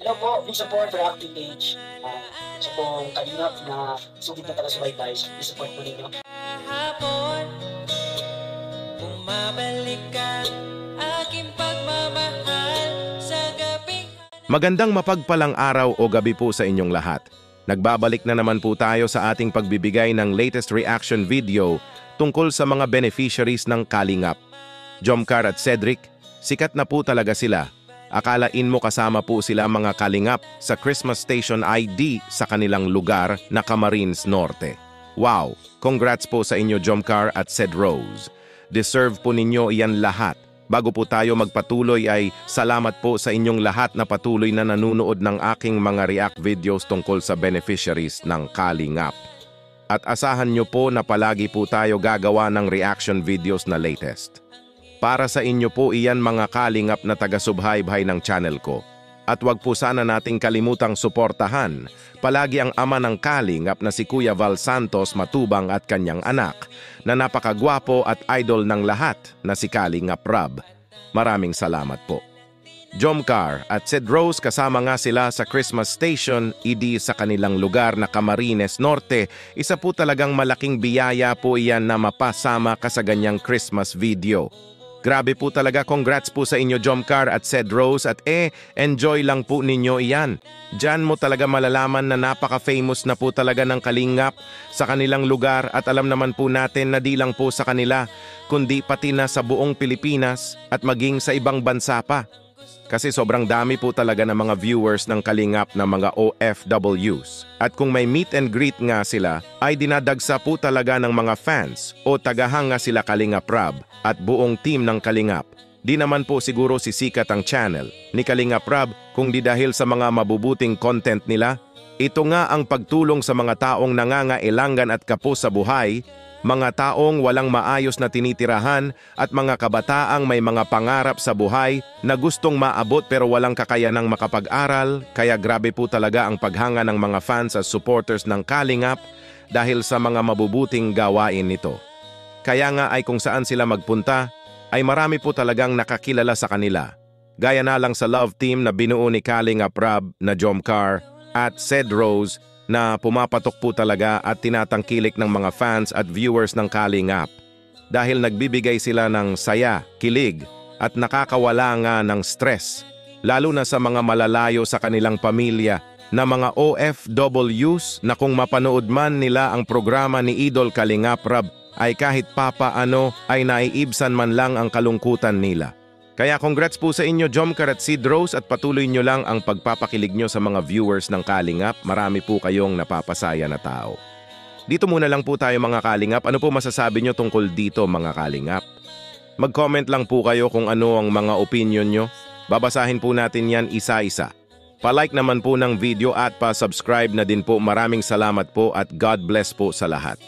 Hello po, big support for Active Age. So po, kalingap na sugid na taga-subaybay, big support po ninyo. Hapon, bumabalik ka, aking pagmamahal sa gabing... Magandang mapagpalang araw o gabi po sa inyong lahat. Nagbabalik na naman po tayo sa ating pagbibigay ng latest reaction video tungkol sa mga beneficiaries ng Kalingap. Jomcar at Cedric, sikat na po talaga sila. Akalain mo kasama po sila mga Kalingap sa Christmas Station ID sa kanilang lugar na Camarines Norte. Wow! Congrats po sa inyo Jomcar at Ced Rose. Deserve po ninyo iyan lahat. Bago po tayo magpatuloy ay salamat po sa inyong lahat na patuloy na nanunood ng aking mga react videos tungkol sa beneficiaries ng Kalingap. At asahan nyo po na palagi po tayo gagawa ng reaction videos na latest. Para sa inyo po iyan mga Kalingap na taga-subhaybay ng channel ko. At wag po sana nating kalimutang suportahan palagi ang ama ng Kalingap na si Kuya Val Santos Matubang at kanyang anak na napakagwapo at idol ng lahat na si Kalingap Rob. Maraming salamat po. Jomcar at Ced Rose kasama nga sila sa Christmas Station ID sa kanilang lugar na Camarines Norte. Isa po talagang malaking biyaya po iyan na mapasama ka sa ganyang Christmas video. Grabe po talaga, congrats po sa inyo Jomcar at Ced Rose at enjoy lang po ninyo iyan. Diyan mo talaga malalaman na napaka-famous na po talaga ng Kalingap sa kanilang lugar at alam naman po natin na di lang po sa kanila, kundi pati na sa buong Pilipinas at maging sa ibang bansa pa. Kasi sobrang dami po talaga ng mga viewers ng Kalingap na mga OFWs. At kung may meet and greet nga sila, ay dinadagsa po talaga ng mga fans o tagahanga sila Kalingap Rob at buong team ng Kalingap. Di naman po siguro sisikat ang channel ni Kalingap Rob kung di dahil sa mga mabubuting content nila. Ito nga ang pagtulong sa mga taong nangangailangan at kapos sa buhay, mga taong walang maayos na tinitirahan at mga kabataang may mga pangarap sa buhay na gustong maabot pero walang kakayanang makapag-aral. Kaya grabe po talaga ang paghanga ng mga fans at supporters ng Kalingap dahil sa mga mabubuting gawain nito. Kaya nga ay kung saan sila magpunta ay marami po talagang nakakilala sa kanila. Gaya na lang sa love team na binuo ni Kalingap Rob na Jomcar at Ced Rose na pumapatok po talaga at tinatangkilik ng mga fans at viewers ng Kalingap. Dahil nagbibigay sila ng saya, kilig at nakakawala nga ng stress. Lalo na sa mga malalayo sa kanilang pamilya na mga OFWs na kung mapanood man nila ang programa ni Idol Kalingap Rob ay kahit papaano ay naiibsan man lang ang kalungkutan nila. Kaya congrats po sa inyo Jomcar at Ced Rose at patuloy nyo lang ang pagpapakilig nyo sa mga viewers ng Kalingap. Marami po kayong napapasaya na tao. Dito muna lang po tayo mga Kalingap. Ano po masasabi nyo tungkol dito mga Kalingap? Mag-comment lang po kayo kung ano ang mga opinion nyo. Babasahin po natin yan isa-isa. Pa-like naman po ng video at pa-subscribe na din po. Maraming salamat po at God bless po sa lahat.